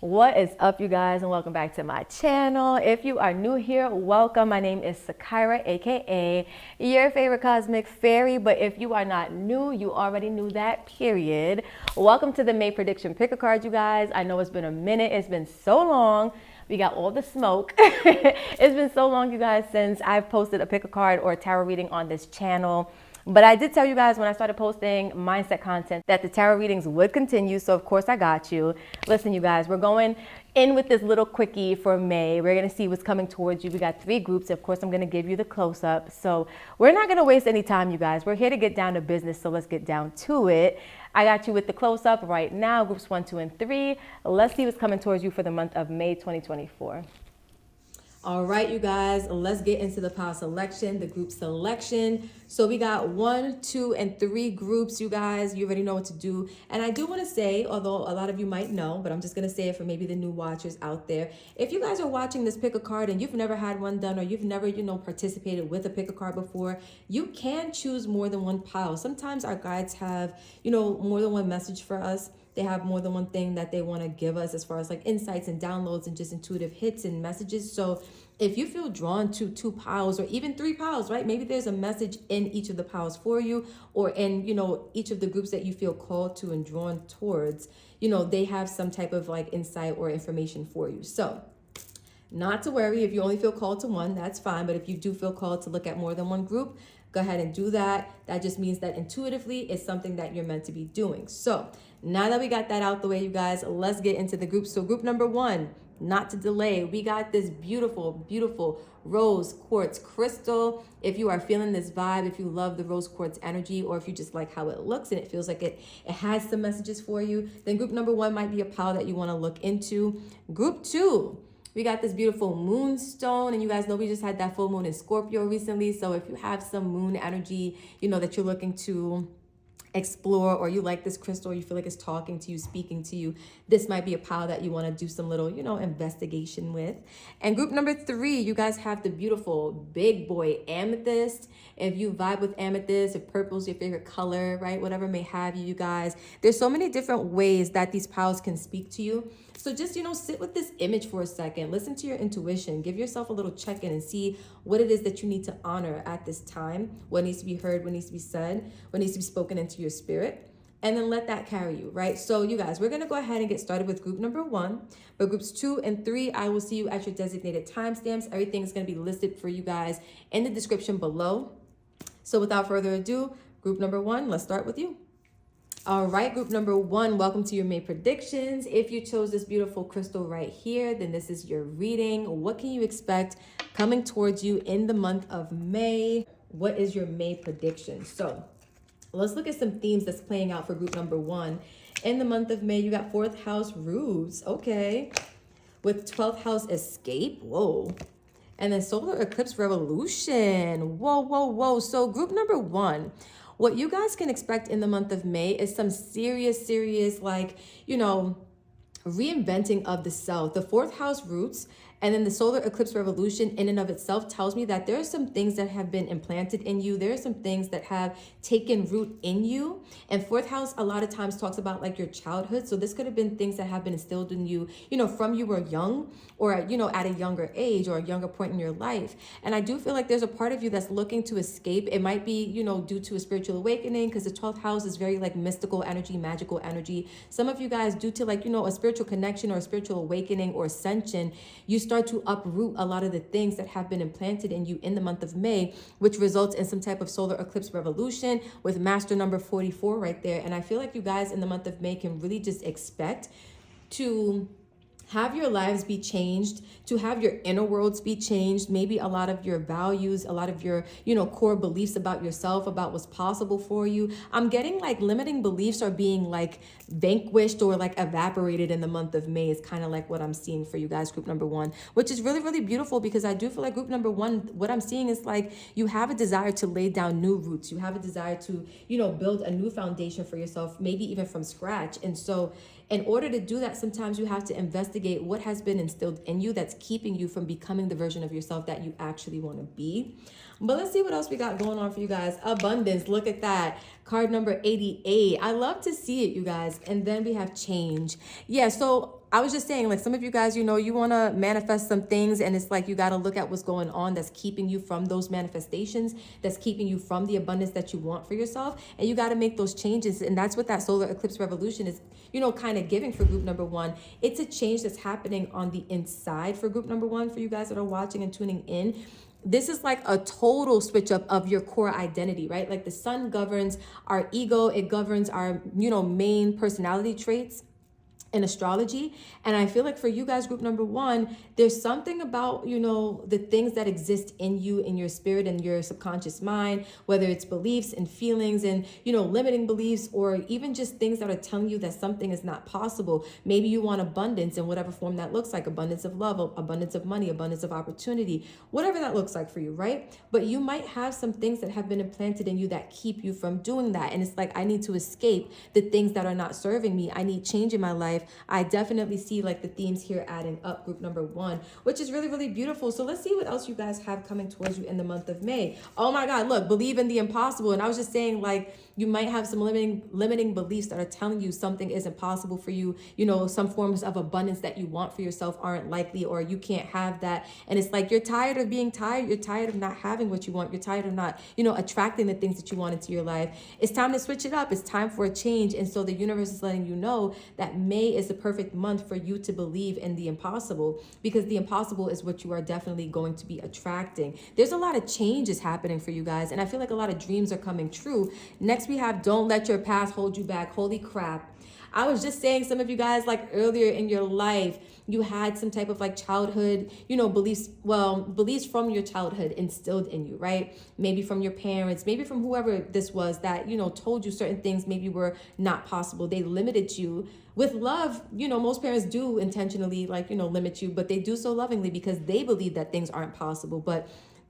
What is up, you guys, and welcome back to my channel. If you are new here, welcome. My name is Sakira, aka your favorite cosmic fairy. But if you are not new, you already knew that, period. Welcome to the May prediction pick a card, you guys. I know it's been a minute, it's been so long. We got all the smoke. It's been so long, you guys, since I've posted a pick a card or a tarot reading on this channel. But I did tell you guys when I started posting mindset content that the tarot readings would continue. So of course I got you. Listen, you guys, we're going in with this little quickie for May. We're going to see what's coming towards you. We got 3 groups. Of course, I'm going to give you the close up. So we're not going to waste any time, you guys. We're here to get down to business. So let's get down to it. I got you with the close up right now. Groups 1, 2, and 3. Let's see what's coming towards you for the month of May 2024. All right, you guys, let's get into the pile selection, the group selection. So we got 1, 2, and 3 groups, you guys. You already know what to do. And I do want to say, although a lot of you might know, but I'm just going to say it for maybe the new watchers out there. If you guys are watching this pick a card and you've never had one done, or you've never, participated with a pick a card before, you can choose more than one pile. Sometimes our guides have, more than one message for us. They have more than one thing that they want to give us as far as like insights and downloads and just intuitive hits and messages. So if you feel drawn to 2 piles or even 3 piles, right? Maybe there's a message in each of the piles for you, or in, each of the groups that you feel called to and drawn towards, they have some type of like insight or information for you. So not to worry if you only feel called to one, that's fine. But if you do feel called to look at more than one group, go ahead and do that. That just means that intuitively it's something that you're meant to be doing. So now that we got that out the way, you guys, let's get into the group. So group number 1, not to delay, we got this beautiful, beautiful rose quartz crystal. If you are feeling this vibe, if you love the rose quartz energy, or if you just like how it looks and it feels like it has some messages for you, then group number 1 might be a pile that you want to look into. Group 2, we got this beautiful moonstone, and you guys know we just had that full moon in Scorpio recently. So if you have some moon energy, that you're looking to explore, or you like this crystal, or you feel like it's talking to you, speaking to you, this might be a pile that you want to do some little, investigation with. And group number 3, you guys have the beautiful big boy amethyst. If you vibe with amethyst, if purple's your favorite color, right? Whatever may have you, you guys. There's so many different ways that these piles can speak to you. So just, sit with this image for a second. Listen to your intuition. Give yourself a little check-in and see what it is that you need to honor at this time. What needs to be heard, what needs to be said, what needs to be spoken into your spirit. And then let that carry you, right? So you guys, we're going to go ahead and get started with group number 1. But groups 2 and 3, I will see you at your designated timestamps. Everything is going to be listed for you guys in the description below. So without further ado, group number 1, let's start with you. All right, group number 1, welcome to your May predictions. If you chose this beautiful crystal right here, then this is your reading. What can you expect coming towards you in the month of May? What is your May prediction? So let's look at some themes that's playing out for group number 1. In the month of May, you got 4th house roots, okay. With 12th house escape, whoa. And then solar eclipse revolution, whoa, whoa, whoa. So group number 1, what you guys can expect in the month of May is some serious, like, reinventing of the self. The 4th house roots and then the solar eclipse revolution in and of itself tells me that there are some things that have been implanted in you. There are some things that have taken root in you. And 4th house a lot of times talks about like your childhood. So this could have been things that have been instilled in you, from you were young, or, at a younger age or a younger point in your life. And I do feel like there's a part of you that's looking to escape. It might be, due to a spiritual awakening, because the 12th house is very like mystical energy, magical energy. Some of you guys, due to like, a spiritual connection or a spiritual awakening or ascension, you start to uproot a lot of the things that have been implanted in you in the month of May, which results in some type of solar eclipse revolution with master number 44 right there. And I feel like you guys in the month of May can really just expect to have your lives be changed, to have your inner worlds be changed, maybe a lot of your values, a lot of your, core beliefs about yourself, about what's possible for you. I'm getting like limiting beliefs are being like vanquished or like evaporated in the month of May is kind of like what I'm seeing for you guys, group number 1, which is really, really beautiful, because I do feel like group number 1, what I'm seeing is like you have a desire to lay down new roots. You have a desire to, build a new foundation for yourself, maybe even from scratch. And so in order to do that, sometimes you have to investigate what has been instilled in you that's keeping you from becoming the version of yourself that you actually want to be. But let's see what else we got going on for you guys. Abundance, look at that. Card number 88. I love to see it, you guys. And then we have change. Yeah, so I was just saying, like, some of you guys, you know, you want to manifest some things, and it's like you got to look at what's going on that's keeping you from those manifestations, that's keeping you from the abundance that you want for yourself, and you got to make those changes. And that's what that solar eclipse revolution is, you know, kind of giving for group number one. It's a change that's happening on the inside for group number one, for you guys that are watching and tuning in. This is like a total switch up of your core identity, right? Like the sun governs our ego, it governs our, you know, main personality traits in astrology. And I feel like for you guys, group number one, there's something about, you know, the things that exist in you, in your spirit and your subconscious mind, whether it's beliefs and feelings and, you know, limiting beliefs, or even just things that are telling you that something is not possible. Maybe you want abundance in whatever form that looks like, abundance of love, abundance of money, abundance of opportunity, whatever that looks like for you, right? But you might have some things that have been implanted in you that keep you from doing that. And it's like, I need to escape the things that are not serving me. I need change in my life. I definitely see like the themes here adding up, group number one, which is really, really beautiful. So let's see what else you guys have coming towards you in the month of May. Oh my God, look, believe in the impossible. And I was just saying, like, you might have some limiting beliefs that are telling you something isn't possible for you. You know, some forms of abundance that you want for yourself aren't likely, or you can't have that. And it's like, you're tired of being tired. You're tired of not having what you want. You're tired of not, you know, attracting the things that you want into your life. It's time to switch it up. It's time for a change. And so the universe is letting you know that May is the perfect month for you to believe in the impossible, because the impossible is what you are definitely going to be attracting. There's a lot of changes happening for you guys, and I feel like a lot of dreams are coming true. Next, we have don't let your past hold you back. Holy crap. I was just saying, some of you guys, like earlier in your life, you had some type of like childhood, you know, beliefs from your childhood instilled in you, right? Maybe from your parents, maybe from whoever this was that, you know, told you certain things maybe were not possible. They limited you with love. You know, most parents do intentionally, like, you know, limit you, but they do so lovingly because they believe that things aren't possible. But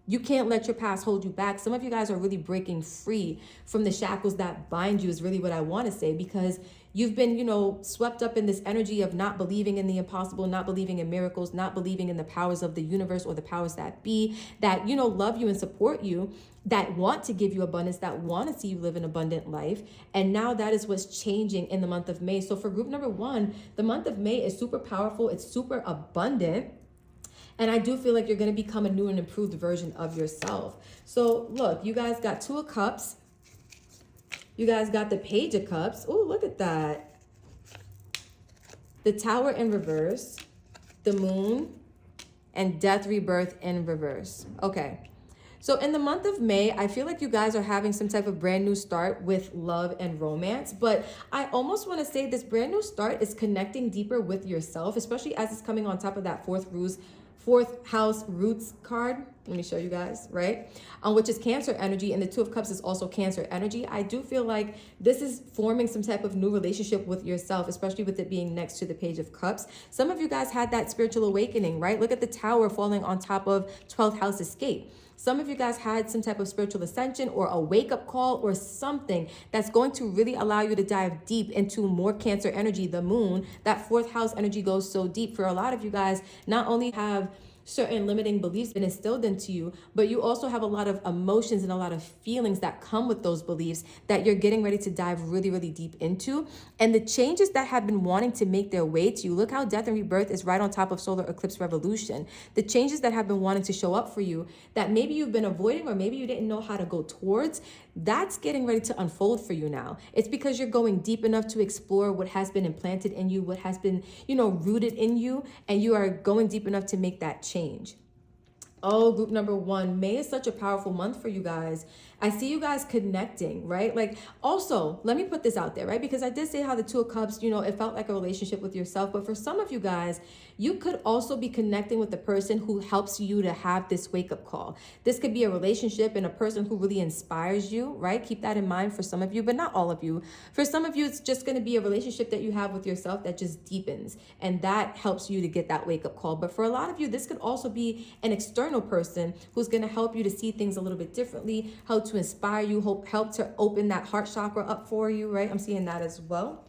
you can't let your past hold you back. Some of you guys are really breaking free from the shackles that bind you, is really what I want to say, because you've been, you know, swept up in this energy of not believing in the impossible, not believing in miracles, not believing in the powers of the universe or the powers that be, that, you know, love you and support you, that want to give you abundance, that want to see you live an abundant life. And now that is what's changing in the month of May. So for group number one, the month of May is super powerful. It's super abundant. And I do feel like you're going to become a new and improved version of yourself. So look, you guys got Two of Cups. You guys got the Page of Cups. Oh, look at that. The Tower in reverse, the Moon, and Death Rebirth in reverse. Okay. So in the month of May, I feel like you guys are having some type of brand new start with love and romance. But I almost want to say this brand new start is connecting deeper with yourself, especially as it's coming on top of that fourth house roots card. Let me show you guys, right? Which is Cancer energy, and the Two of Cups is also Cancer energy. I do feel like this is forming some type of new relationship with yourself, especially with it being next to the Page of Cups. Some of you guys had that spiritual awakening, right? Look at the Tower falling on top of 12th house escape. Some of you guys had some type of spiritual ascension or a wake-up call or something that's going to really allow you to dive deep into more Cancer energy. The Moon, that fourth house energy goes so deep. For a lot of you guys, not only have certain limiting beliefs been instilled into you, but you also have a lot of emotions and a lot of feelings that come with those beliefs that you're getting ready to dive really, really deep into. And the changes that have been wanting to make their way to you, look how Death and Rebirth is right on top of Solar Eclipse Revolution. The changes that have been wanting to show up for you that maybe you've been avoiding or maybe you didn't know how to go towards, that's getting ready to unfold for you now. It's because you're going deep enough to explore what has been implanted in you, what has been, you know, rooted in you, and you are going deep enough to make that change. Oh, group number one, May is such a powerful month for you guys. I see you guys connecting, right? Like, also, let me put this out there, right? Because I did say how the Two of Cups, you know, it felt like a relationship with yourself. But for some of you guys, you could also be connecting with the person who helps you to have this wake-up call. This could be a relationship and a person who really inspires you, right? Keep that in mind for some of you, but not all of you. For some of you, it's just going to be a relationship that you have with yourself that just deepens. And that helps you to get that wake-up call. But for a lot of you, this could also be an external person who's going to help you to see things a little bit differently, how to inspire you, help to open that heart chakra up for you, right? I'm seeing that as well.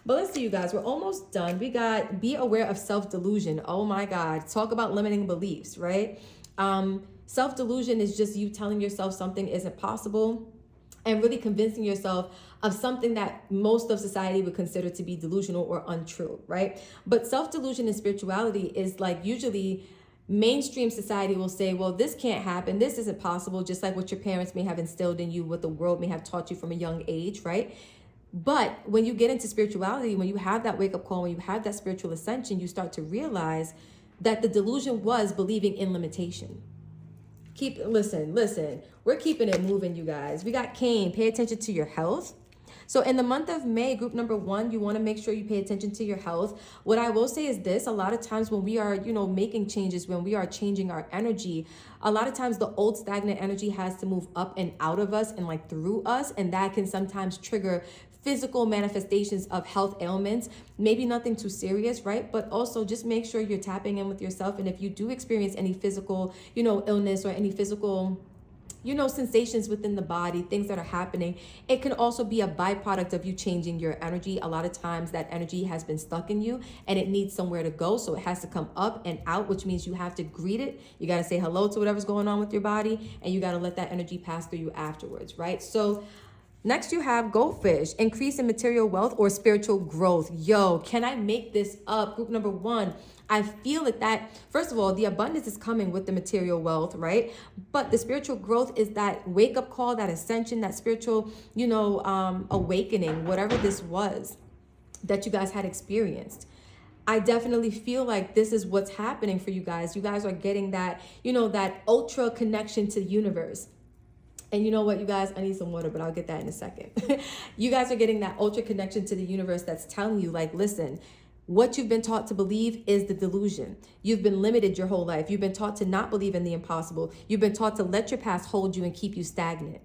But let's see, you guys, we're almost done. We got be aware of self-delusion. Oh my God. Talk about limiting beliefs, right? Self-delusion is just you telling yourself something isn't possible. and really convincing yourself of something that most of society would consider to be delusional or untrue, right? But self-delusion in spirituality is like usually mainstream society will say, well, this can't happen. This isn't possible, just like what your parents may have instilled in you, what the world may have taught you from a young age, right? But when you get into spirituality, when you have that wake-up call, when you have that spiritual ascension, you start to realize that the delusion was believing in limitation. Listen. We're keeping it moving, you guys. We got Cain. Pay attention to your health. So in the month of May, group number 1, you want to make sure you pay attention to your health. What I will say is this: a lot of times when we are, making changes, when we are changing our energy, a lot of times the old stagnant energy has to move up and out of us and like through us. And that can sometimes trigger physical manifestations of health ailments. Maybe nothing too serious, right? But also just make sure you're tapping in with yourself. And if you do experience any physical, illness or any physical sensations within the body, things that are happening, it can also be a byproduct of you changing your energy. A lot of times that energy has been stuck in you and it needs somewhere to go. So it has to come up and out, which means you have to greet it. You got to say hello to whatever's going on with your body, and you got to let that energy pass through you afterwards, right? So next you have goldfish, increase in material wealth or spiritual growth. Yo, can I make this up? Group number 1, I feel that first of all, the abundance is coming with the material wealth, right? But the spiritual growth is that wake up call, that ascension, that spiritual, awakening, whatever this was that you guys had experienced. I definitely feel like this is what's happening for you guys. You guys are getting that, that ultra connection to the universe. And you know what, you guys, I need some water, but I'll get that in a second. You guys are getting that ultra connection to the universe that's telling you, like, listen, what you've been taught to believe is the delusion. You've been limited your whole life. You've been taught to not believe in the impossible. You've been taught to let your past hold you and keep you stagnant.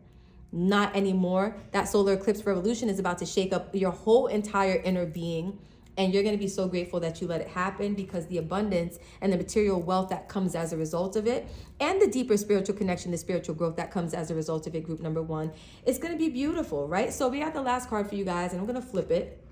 Not anymore. That solar eclipse revolution is about to shake up your whole entire inner being. And you're going to be so grateful that you let it happen, because the abundance and the material wealth that comes as a result of it, and the deeper spiritual connection, the spiritual growth that comes as a result of it, group number 1, is going to be beautiful, right? So we have the last card for you guys, and I'm going to flip it.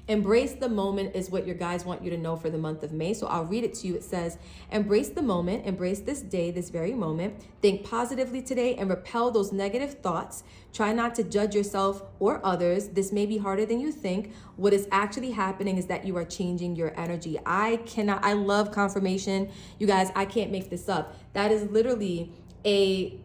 Embrace the moment is what your guides want you to know for the month of May. So I'll read it to you. It says, embrace the moment, embrace this day, this very moment. Think positively today and repel those negative thoughts. Try not to judge yourself or others. This may be harder than you think. What is actually happening is that you are changing your energy. I love confirmation. You guys, I can't make this up. That is literally a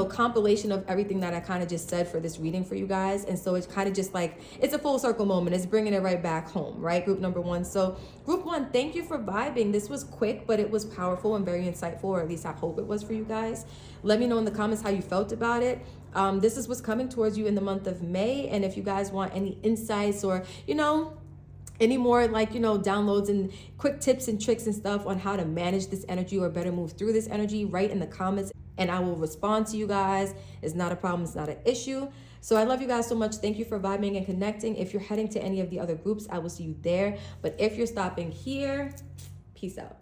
compilation of everything that I kind of just said for this reading for you guys. And so it's kind of just like, it's a full circle moment. It's bringing it right back home, right? Group number 1. So group 1, thank you for vibing. This was quick, but it was powerful and very insightful, or at least I hope it was for you guys. Let me know in the comments how you felt about it. This is what's coming towards you in the month of May. And if you guys want any insights or, any more downloads and quick tips and tricks and stuff on how to manage this energy or better move through this energy, write in the comments and I will respond to you guys. It's not a problem. It's not an issue. So I love you guys so much. Thank you for vibing and connecting. If you're heading to any of the other groups, I will see you there. But if you're stopping here, peace out.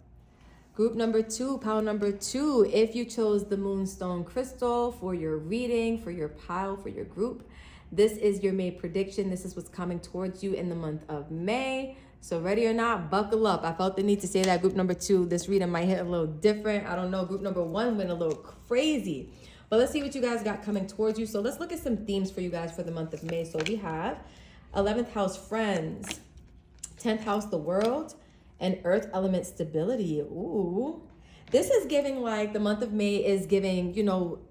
Group number 2, pile number 2. If you chose the Moonstone Crystal for your reading, for your pile, for your group, this is your May prediction. This is what's coming towards you in the month of May. So ready or not, buckle up. I felt the need to say that. Group number 2, this reading might hit a little different. I don't know. Group number 1 went a little crazy. But let's see what you guys got coming towards you. So let's look at some themes for you guys for the month of May. So we have 11th house, friends, 10th house, the world, and earth element stability. Ooh. This is giving like the month of May is giving,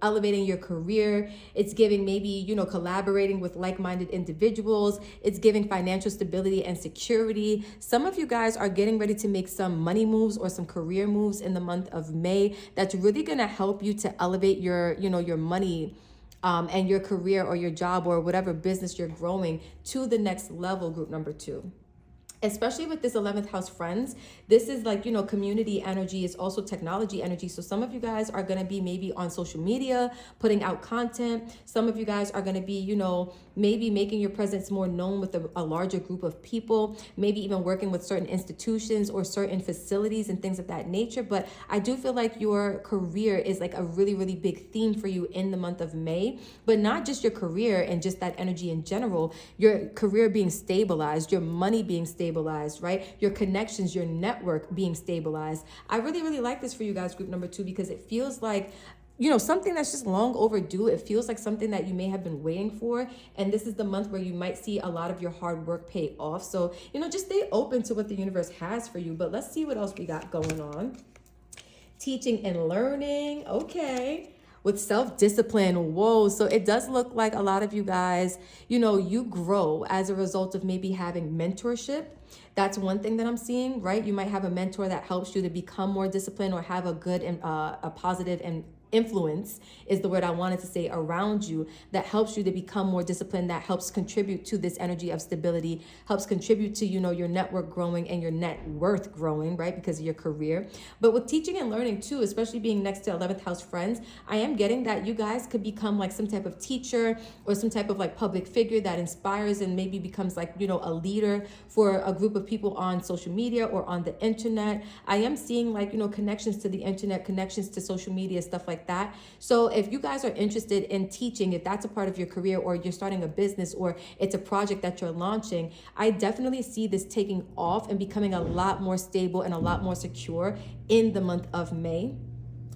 elevating your career. It's giving maybe, collaborating with like-minded individuals. It's giving financial stability and security. Some of you guys are getting ready to make some money moves or some career moves in the month of May. That's really going to help you to elevate your, your money and your career or your job or whatever business you're growing to the next level, group number 2. Especially with this 11th house, friends, this is like, community energy. It's also technology energy. So some of you guys are going to be maybe on social media, putting out content. Some of you guys are going to be, maybe making your presence more known with a larger group of people, maybe even working with certain institutions or certain facilities and things of that nature. But I do feel like your career is like a really, really big theme for you in the month of May, but not just your career and just that energy in general, your career being stabilized, your money being stabilized, right? Your connections, your network being stabilized. I really, really like this for you guys, group number 2, because it feels like something that's just long overdue. It feels like something that you may have been waiting for. And this is the month where you might see a lot of your hard work pay off. So, just stay open to what the universe has for you. But let's see what else we got going on. Teaching and learning. Okay. With self-discipline. Whoa. So it does look like a lot of you guys, you grow as a result of maybe having mentorship. That's one thing that I'm seeing, right? You might have a mentor that helps you to become more disciplined or have a good and a positive and influence is the word I wanted to say around you that helps you to become more disciplined, that helps contribute to this energy of stability, helps contribute to, your network growing and your net worth growing, right? Because of your career. But with teaching and learning too, especially being next to 11th house friends, I am getting that you guys could become like some type of teacher or some type of like public figure that inspires and maybe becomes like, a leader for a group of people on social media or on the internet. I am seeing like, connections to the internet, connections to social media, stuff like that. So if you guys are interested in teaching, if that's a part of your career or you're starting a business or it's a project that you're launching, I definitely see this taking off and becoming a lot more stable and a lot more secure in the month of May,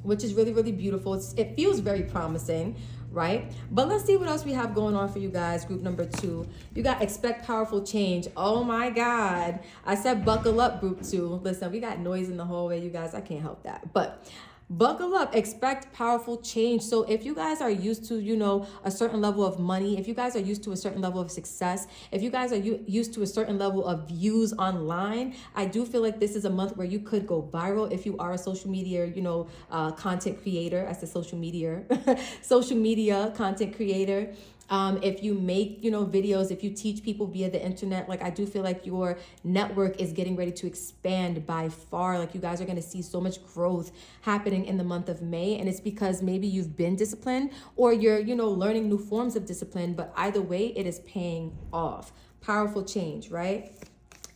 which is really, really beautiful. It feels very promising, right? But let's see what else we have going on for you guys. Group number 2, you got expect powerful change. Oh my God. I said buckle up, group 2. Listen, we got noise in the hallway, you guys. I can't help that. But buckle up, expect powerful change. So if you guys are used to, a certain level of money, if you guys are used to a certain level of success, if you guys are used to a certain level of views online, I do feel like this is a month where you could go viral if you are a social media, content creator. As a social media content creator. If you make, videos, if you teach people via the internet, like I do feel like your network is getting ready to expand by far. Like you guys are going to see so much growth happening in the month of May. And it's because maybe you've been disciplined or you're, learning new forms of discipline. But either way, it is paying off. Powerful change, right?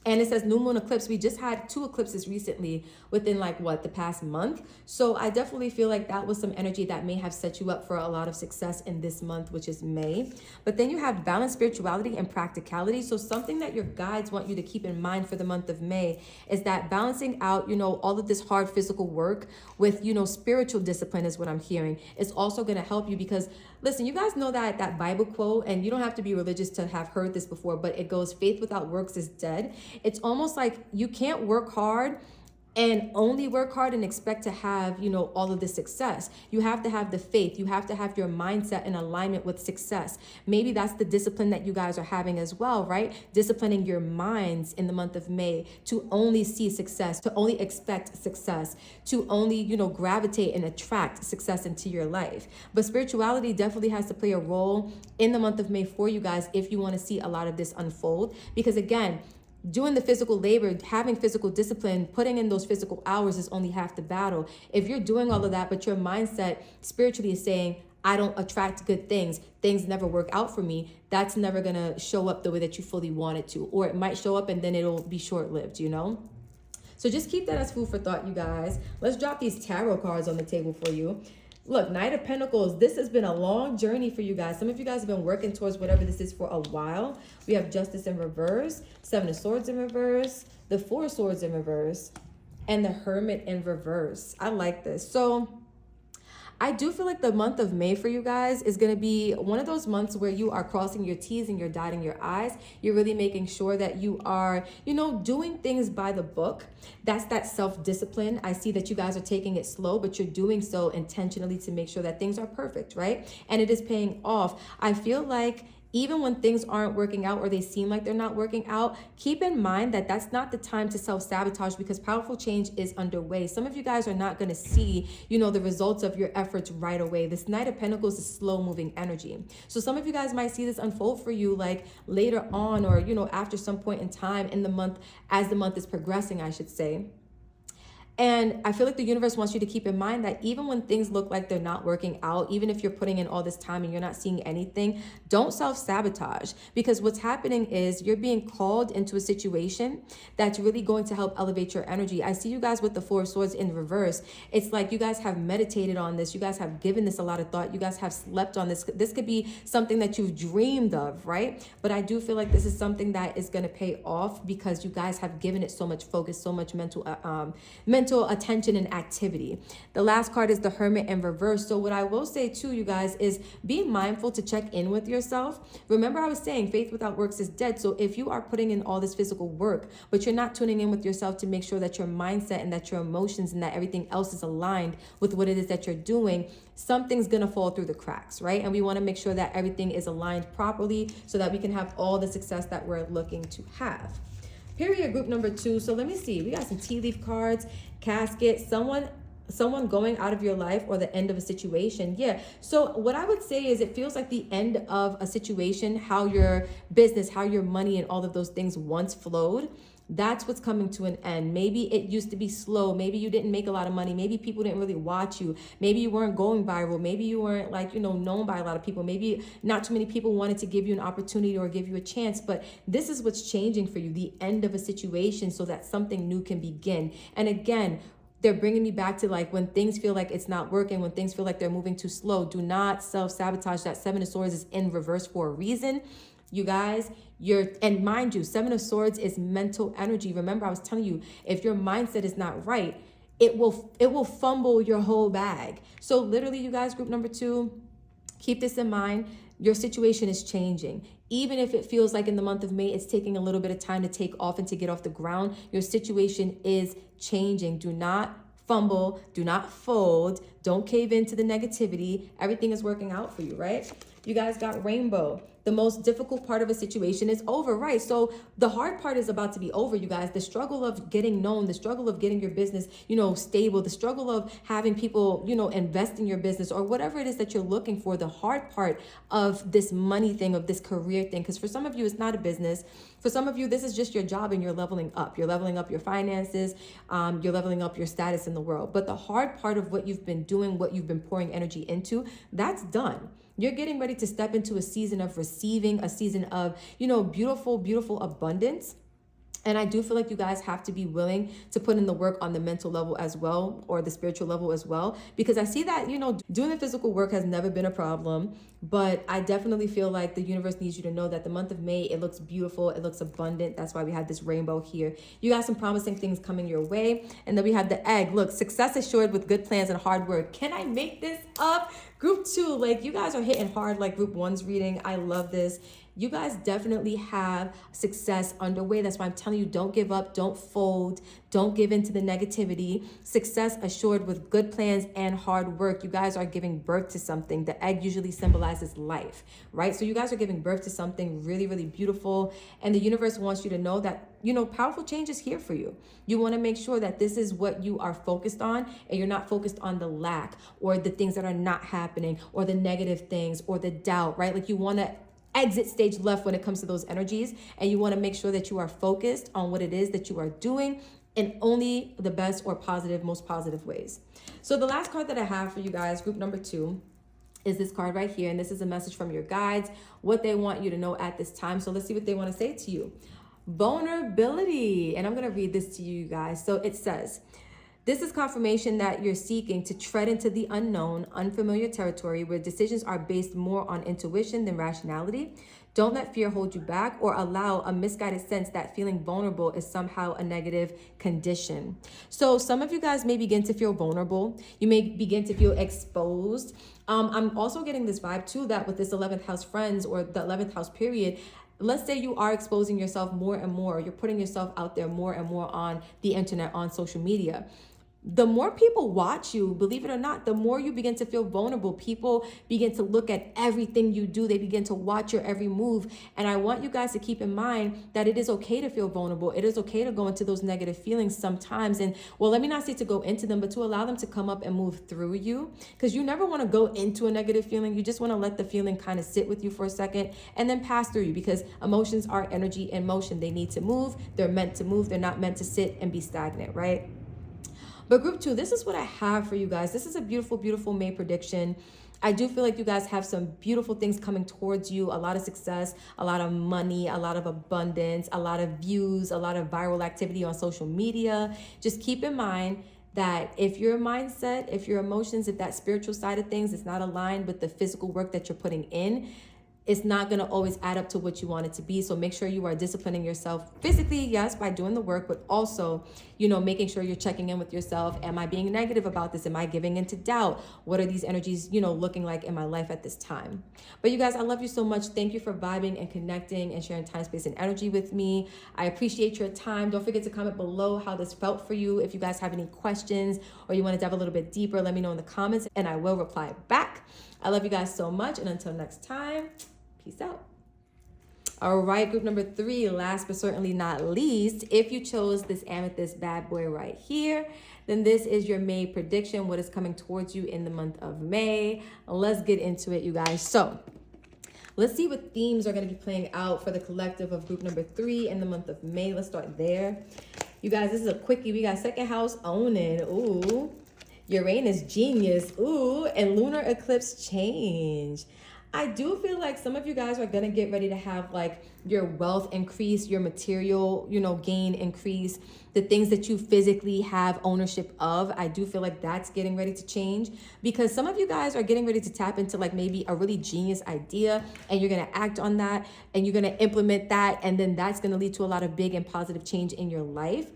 And it says new moon eclipse. We just had 2 eclipses recently within the past month. So I definitely feel like that was some energy that may have set you up for a lot of success in this month, which is May. But then you have balanced spirituality and practicality. So something that your guides want you to keep in mind for the month of May is that balancing out, all of this hard physical work with, spiritual discipline is what I'm hearing. It's also going to help you because listen, you guys know that Bible quote, and you don't have to be religious to have heard this before, but it goes, faith without works is dead. It's almost like you can't work hard and only work hard and expect to have, all of this success. You have to have the faith. You have to have your mindset in alignment with success. Maybe that's the discipline that you guys are having as well, right? Disciplining your minds in the month of May to only see success, to only expect success, to only, gravitate and attract success into your life. But spirituality definitely has to play a role in the month of May for you guys if you want to see a lot of this unfold. Because again, doing the physical labor, having physical discipline, putting in those physical hours is only half the battle. If you're doing all of that, but your mindset spiritually is saying, I don't attract good things, things never work out for me, that's never going to show up the way that you fully want it to. Or it might show up and then it'll be short-lived, So just keep that as food for thought, you guys. Let's drop these tarot cards on the table for you. Look, Knight of Pentacles, this has been a long journey for you guys. Some of you guys have been working towards whatever this is for a while. We have Justice in reverse, 7 of Swords in reverse, the 4 of Swords in reverse, and the Hermit in reverse. I like this. So I do feel like the month of May for you guys is going to be one of those months where you are crossing your T's and you're dotting your I's. You're really making sure that you are, doing things by the book. That's that self-discipline. I see that you guys are taking it slow, but you're doing so intentionally to make sure that things are perfect, right? And it is paying off. I feel like even when things aren't working out or they seem like they're not working out, keep in mind that that's not the time to self-sabotage because powerful change is underway. Some of you guys are not going to see, the results of your efforts right away. This Knight of Pentacles is slow-moving energy. So some of you guys might see this unfold for you like later on or, after some point in time in the month, as the month is progressing, I should say. And I feel like the universe wants you to keep in mind that even when things look like they're not working out, even if you're putting in all this time and you're not seeing anything, don't self-sabotage because what's happening is you're being called into a situation that's really going to help elevate your energy. I see you guys with the 4 of Swords in reverse. It's like you guys have meditated on this. You guys have given this a lot of thought. You guys have slept on this. This could be something that you've dreamed of, right? But I do feel like this is something that is going to pay off because you guys have given it so much focus, so much mental mental attention and activity. The last card is the Hermit in reverse. So what I will say too, you guys, is be mindful to check in with yourself. Remember, I was saying faith without works is dead. So if you are putting in all this physical work, but you're not tuning in with yourself to make sure that your mindset and that your emotions and that everything else is aligned with what it is that you're doing, something's gonna fall through the cracks, right? And we want to make sure that everything is aligned properly so that we can have all the success that we're looking to have. Period. Group number 2. So let me see. We got some tea leaf cards, casket, someone going out of your life, or the end of a situation. Yeah. So what I would say is it feels like the end of a situation, how your business, how your money and all of those things once flowed. That's what's coming to an end. Maybe it used to be slow. Maybe you didn't make a lot of money. Maybe people didn't really watch you. Maybe you weren't going viral. Maybe you weren't known by a lot of people. Maybe not too many people wanted to give you an opportunity or give you a chance. But this is what's changing for you, the end of a situation, so that something new can begin. And again, they're bringing me back to when things feel like it's not working, when things feel like they're moving too slow, do not self-sabotage. That 7 of Swords is in reverse for a reason. You guys, and mind you, 7 of Swords is mental energy. Remember, I was telling you, if your mindset is not right, it will fumble your whole bag. So literally, you guys, group number 2, keep this in mind. Your situation is changing. Even if it feels like in the month of May, it's taking a little bit of time to take off and to get off the ground, your situation is changing. Do not fumble, do not fold, don't cave into the negativity. Everything is working out for you, right? You guys got Rainbow. The most difficult part of a situation is over, right? So the hard part is about to be over, you guys. The struggle of getting known, the struggle of getting your business, stable, the struggle of having people, invest in your business or whatever it is that you're looking for. The hard part of this money thing, of this career thing, because for some of you, it's not a business. For some of you, this is just your job and you're leveling up. You're leveling up your finances. You're leveling up your status in the world. But the hard part of what you've been doing, what you've been pouring energy into, that's done. You're getting ready to step into a season of receiving, a season of, beautiful, beautiful abundance. And I do feel like you guys have to be willing to put in the work on the mental level as well, or the spiritual level as well, because I see that, doing the physical work has never been a problem. But I definitely feel like the universe needs you to know that the month of May, it looks beautiful. It looks abundant. That's why we have this rainbow here. You got some promising things coming your way. And then we have the egg. Look, success assured with good plans and hard work. Can I make this up? Group 2, you guys are hitting hard like group 1's reading. I love this. You guys definitely have success underway. That's why I'm telling you, don't give up, don't fold, don't give in to the negativity. Success assured with good plans and hard work. You guys are giving birth to something. The egg usually symbolizes life, right? So you guys are giving birth to something really, really beautiful. And the universe wants you to know that, powerful change is here for you. You want to make sure that this is what you are focused on, and you're not focused on the lack or the things that are not happening or the negative things or the doubt, right? You want to exit stage left when it comes to those energies, and you want to make sure that you are focused on what it is that you are doing in only the best or positive, most positive ways. So the last card that I have for you guys, group number 2, is this card right here. And this is a message from your guides, what they want you to know at this time. So let's see what they want to say to you. Vulnerability. And I'm going to read this to you guys. So it says, this is confirmation that you're seeking to tread into the unknown, unfamiliar territory where decisions are based more on intuition than rationality. Don't let fear hold you back or allow a misguided sense that feeling vulnerable is somehow a negative condition. So some of you guys may begin to feel vulnerable. You may begin to feel exposed. I'm also getting this vibe too, that with this 11th house friends, or the 11th house period, let's say you are exposing yourself more and more. You're putting yourself out there more and more on the internet, on social media. The more people watch you, believe it or not, the more you begin to feel vulnerable. People begin to look at everything you do. They begin to watch your every move. And I want you guys to keep in mind that it is okay to feel vulnerable. It is okay to go into those negative feelings sometimes. And well, let me not say to go into them, but to allow them to come up and move through you. Because you never want to go into a negative feeling. You just want to let the feeling kind of sit with you for a second and then pass through you, because emotions are energy in motion. They need to move. They're meant to move. They're not meant to sit and be stagnant, right? But group 2, this is what I have for you guys. This is a beautiful, beautiful May prediction. I do feel like you guys have some beautiful things coming towards you, a lot of success, a lot of money, a lot of abundance, a lot of views, a lot of viral activity on social media. Just keep in mind that if your mindset, if your emotions, if that spiritual side of things is not aligned with the physical work that you're putting in, it's not going to always add up to what you want it to be. So make sure you are disciplining yourself physically, yes, by doing the work, but also making sure you're checking in with yourself. Am I being negative about this? Am I giving into doubt? What are these energies, looking like in my life at this time? But you guys, I love you so much. Thank you for vibing and connecting and sharing time, space, and energy with me. I appreciate your time. Don't forget to comment below how this felt for you. If you guys have any questions or you want to dive a little bit deeper, let me know in the comments and I will reply back. I love you guys so much. And until next time, peace out. All right, group number 3, last but certainly not least, if you chose this amethyst bad boy right here, then this is your May prediction, what is coming towards you in the month of May. Let's get into it, you guys. So let's see what themes are going to be playing out for the collective of group number 3 in the month of May. Let's start there. You guys, this is a quickie. We got second house owning. Ooh. Uranus genius. Ooh. And lunar eclipse change. I do feel like some of you guys are going to get ready to have like your wealth increase, your material, gain increase, the things that you physically have ownership of. I do feel like that's getting ready to change because some of you guys are getting ready to tap into like maybe a really genius idea and you're going to act on that and you're going to implement that. And then that's going to lead to a lot of big and positive change in your life.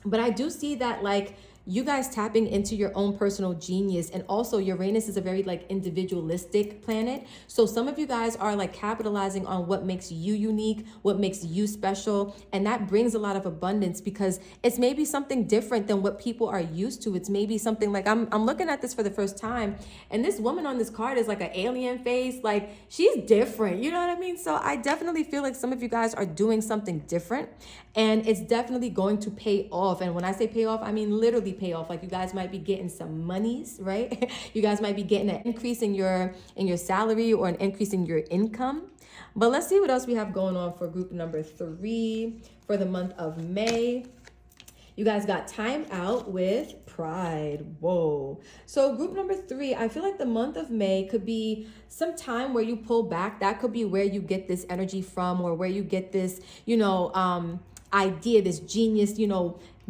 But I do see that like you guys tapping into your own personal genius. And also Uranus is a very like individualistic planet. So some of you guys are like capitalizing on what makes you unique, what makes you special. And that brings a lot of abundance because it's maybe something different than what people are used to. It's maybe something like I'm looking at this for the first time. And this woman on this card is like an alien face. Like she's different. You know what I mean? So I definitely feel like some of you guys are doing something different and it's definitely going to pay off. And when I say pay off, I mean literally pay off. Like you guys might be getting some monies, right? You guys might be getting an increase in your salary or an increase in your income. But let's see what else we have going on for group number 3 for the month of May. You guys got time out with pride. Whoa. So group number 3, I feel like the month of May could be some time where you pull back. That could be where you get this energy from or where you get this, idea, this genius,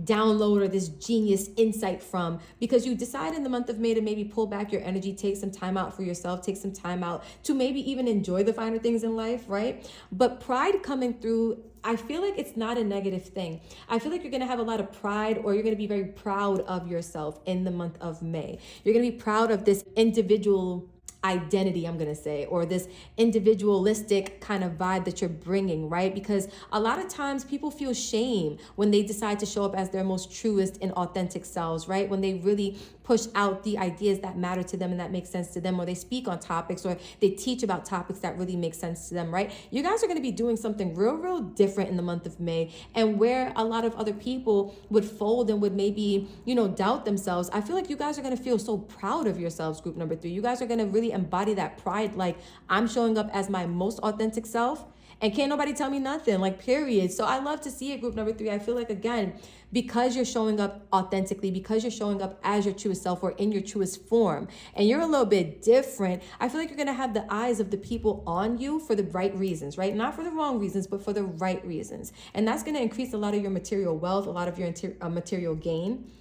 download or this genius insight from, because you decide in the month of May to maybe pull back your energy, take some time out for yourself, take some time out to maybe even enjoy the finer things in life, right? But pride coming through, I feel like it's not a negative thing. I feel like you're going to have a lot of pride or you're going to be very proud of yourself in the month of May. You're going to be proud of this individual identity, I'm gonna say, or this individualistic kind of vibe that you're bringing, right? Because a lot of times people feel shame when they decide to show up as their most truest and authentic selves, right? When they really push out the ideas that matter to them and that make sense to them, or they speak on topics or they teach about topics that really make sense to them, right? You guys are going to be doing something real different in the month of May. And where a lot of other people would fold and would maybe, doubt themselves, I feel like you guys are going to feel so proud of yourselves, group number 3. You guys are going to really embody that pride, like I'm showing up as my most authentic self and can't nobody tell me nothing, like period. So I love to see it, group number 3. I feel like, again, because you're showing up authentically, because you're showing up as your truest self or in your truest form, and you're a little bit different, I feel like you're going to have the eyes of the people on you for the right reasons, right? Not for the wrong reasons, but for the right reasons. And that's going to increase a lot of your material wealth, a lot of your material gain.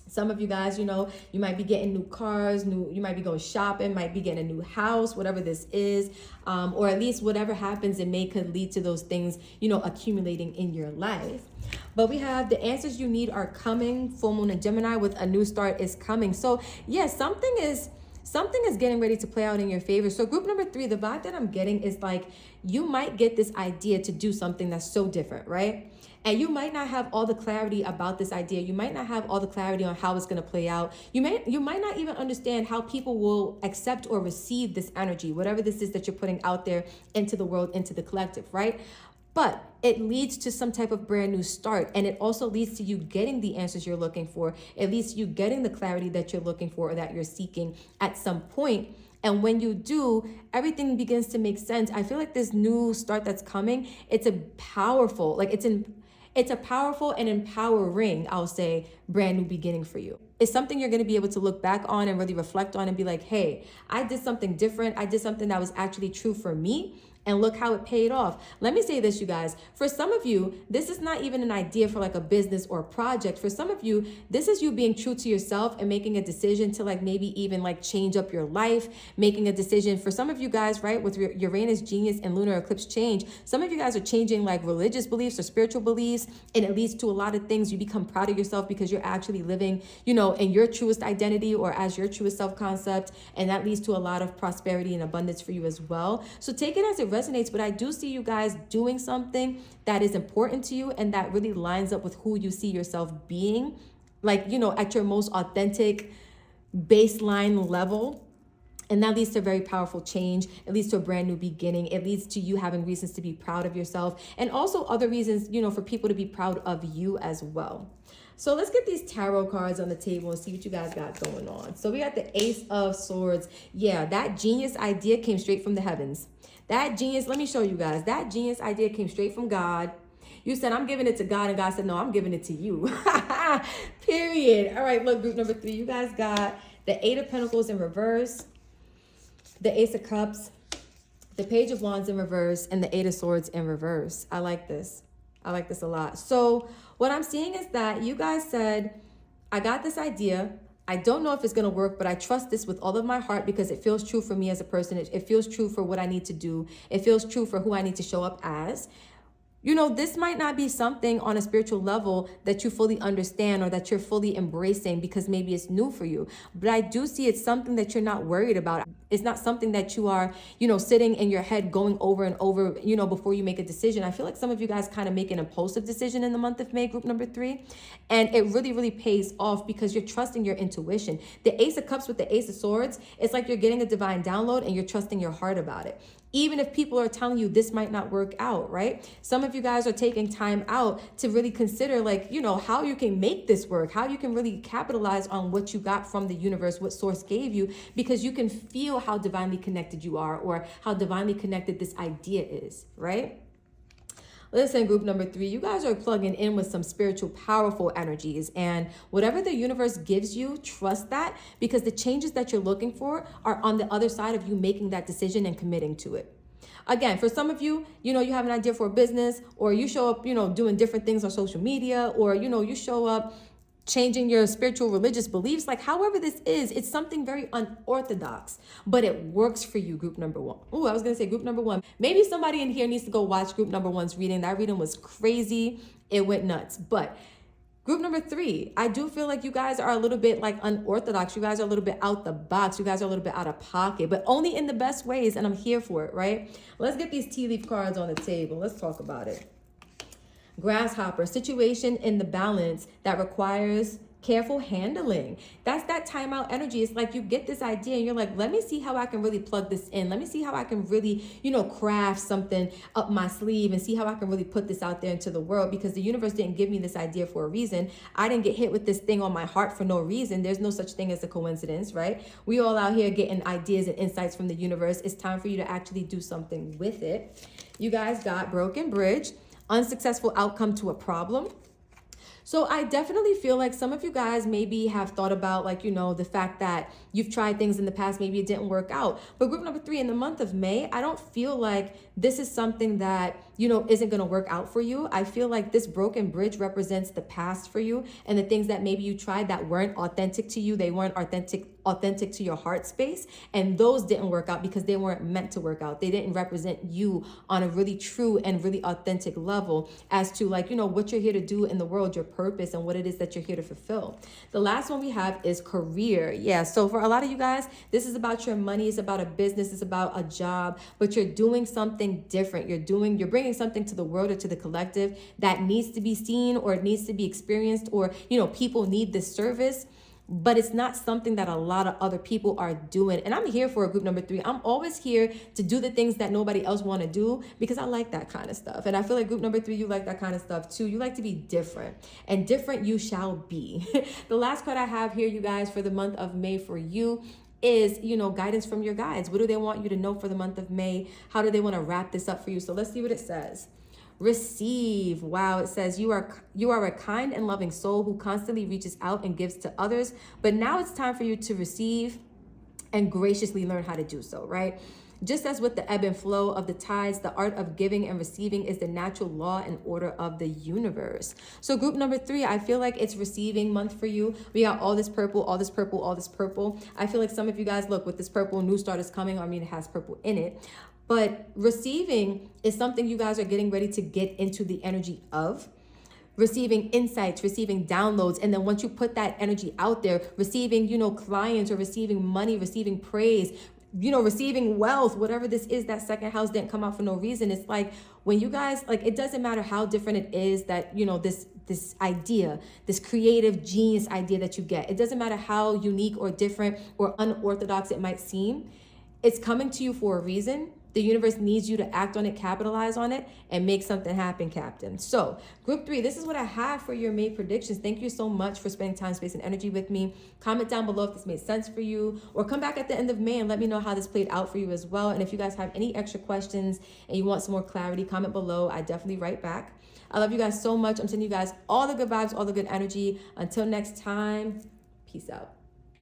Some of you guys, you might be getting new cars, you might be going shopping, might be getting a new house, whatever this is, or at least whatever happens in May could lead to those things, accumulating in your life. But we have the answers you need are coming. Full moon in Gemini with a new start is coming. So yes, something is getting ready to play out in your favor. So group number 3, the vibe that I'm getting is like you might get this idea to do something that's so different, right? And you might not have all the clarity about this idea. You might not have all the clarity on how it's going to play out. You might not even understand how people will accept or receive this energy, whatever this is that you're putting out there into the world, into the collective, right? But it leads to some type of brand new start. And it also leads to you getting the answers you're looking for. It leads to you getting the clarity that you're looking for or that you're seeking at some point. And when you do, everything begins to make sense. I feel like this new start that's coming, it's a powerful and empowering, I'll say, brand new beginning for you. It's something you're going to be able to look back on and really reflect on and be like, hey, I did something different. I did something that was actually true for me. And look how it paid off. Let me say this, you guys. For some of you, this is not even an idea for like a business or a project. For some of you, this is you being true to yourself and making a decision to like maybe even like change up your life, making a decision. For some of you guys, right, with your Uranus, Genius, and lunar eclipse change, some of you guys are changing like religious beliefs or spiritual beliefs, and it leads to a lot of things. You become proud of yourself because you're actually living, you know, in your truest identity or as your truest self-concept, and that leads to a lot of prosperity and abundance for you as well. So take it as it resonates, but I do see you guys doing something that is important to you and that really lines up with who you see yourself being, like, you know, at your most authentic baseline level. And that leads to a very powerful change. It leads to a brand new beginning. It leads to you having reasons to be proud of yourself, and also other reasons, you know, for people to be proud of you as well. So let's get these tarot cards on the table and see what you guys got going on. So we got the Ace of Swords. Yeah, that genius idea came straight from the heavens. That genius, let me show you guys. That genius idea came straight from God. You said, I'm giving it to God, and God said, no, I'm giving it to you. Period. All right, look, group number 3. You guys got the 8 of Pentacles in reverse, the Ace of Cups, the Page of Wands in reverse, and the 8 of Swords in reverse. I like this. I like this a lot. So what I'm seeing is that you guys said, I got this idea. I don't know if it's going to work, but I trust this with all of my heart because it feels true for me as a person. It feels true for what I need to do. It feels true for who I need to show up as. You know, this might not be something on a spiritual level that you fully understand or that you're fully embracing because maybe it's new for you. But I do see it's something that you're not worried about. It's not something that you are, you know, sitting in your head going over and over, you know, before you make a decision. I feel like some of you guys kind of make an impulsive decision in the month of May, group number 3. And it really, really pays off because you're trusting your intuition. The Ace of Cups with the Ace of Swords, it's like you're getting a divine download and you're trusting your heart about it. Even if people are telling you this might not work out, right? Some of you guys are taking time out to really consider, like, you know, how you can make this work, how you can really capitalize on what you got from the universe, what source gave you, because you can feel how divinely connected you are or how divinely connected this idea is, right? Listen, group number 3, you guys are plugging in with some spiritual, powerful energies. And whatever the universe gives you, trust that, because the changes that you're looking for are on the other side of you making that decision and committing to it. Again, for some of you, you know, you have an idea for a business, or you show up, you know, doing different things on social media, or, you know, you show up changing your spiritual religious beliefs. Like, however this is, it's something very unorthodox, but it works for you, group number 1. Oh, I was going to say group number 1. Maybe somebody in here needs to go watch group number 1's reading. That reading was crazy. It went nuts. But group number 3, I do feel like you guys are a little bit like unorthodox. You guys are a little bit out the box. You guys are a little bit out of pocket, but only in the best ways. And I'm here for it, right? Let's get these tea leaf cards on the table. Let's talk about it. Grasshopper, situation in the balance that requires careful handling. That's that timeout energy. It's like you get this idea and you're like, let me see how I can really plug this in. Let me see how I can really, you know, craft something up my sleeve and see how I can really put this out there into the world, because the universe didn't give me this idea for a reason. I didn't get hit with this thing on my heart for no reason. There's no such thing as a coincidence, right? We all out here getting ideas and insights from the universe. It's time for you to actually do something with it. You guys got broken bridge, unsuccessful outcome to a problem. So I definitely feel like some of you guys maybe have thought about, like, you know, the fact that you've tried things in the past, maybe it didn't work out. But group number 3, in the month of May, I don't feel like this is something that, you know, isn't going to work out for you. I feel like this broken bridge represents the past for you and the things that maybe you tried that weren't authentic to you. They weren't authentic to your heart space. And those didn't work out because they weren't meant to work out. They didn't represent you on a really true and really authentic level as to, like, you know, what you're here to do in the world, your purpose and what it is that you're here to fulfill. The last one we have is career. Yeah. So for a lot of you guys, this is about your money. It's about a business. It's about a job, but you're doing something different. You're bringing something to the world or to the collective that needs to be seen or it needs to be experienced, or, you know, people need this service, but it's not something that a lot of other people are doing. And I'm here for group number 3. I'm always here to do the things that nobody else want to do because I like that kind of stuff. And I feel like group number 3, you like that kind of stuff too. You like to be different, and different you shall be. The last card I have here, you guys, for the month of May for you is, you know, guidance from your guides. What do they want you to know for the month of May? How do they want to wrap this up for you? So let's see what it says. Receive. Wow, it says you are a kind and loving soul who constantly reaches out and gives to others, but now it's time for you to receive and graciously learn how to do so, right? Just as with the ebb and flow of the tides, the art of giving and receiving is the natural law and order of the universe. So group number 3, I feel like it's receiving month for you. We got all this purple, all this purple, all this purple. I feel like some of you guys, look, with this purple, new start is coming. I mean, it has purple in it. But receiving is something you guys are getting ready to get into the energy of. Receiving insights, receiving downloads, and then once you put that energy out there, receiving, clients, or receiving money, receiving praise, receiving wealth, whatever this is. That second house didn't come out for no reason. It's like when you guys, like, it doesn't matter how different it is that, this idea, this creative genius idea that you get. It doesn't matter how unique or different or unorthodox it might seem. It's coming to you for a reason. The universe needs you to act on it, capitalize on it, and make something happen, Captain. So, group 3, this is what I have for your May predictions. Thank you so much for spending time, space, and energy with me. Comment down below if this made sense for you, or come back at the end of May and let me know how this played out for you as well. And if you guys have any extra questions and you want some more clarity, comment below. I definitely write back. I love you guys so much. I'm sending you guys all the good vibes, all the good energy. Until next time, peace out.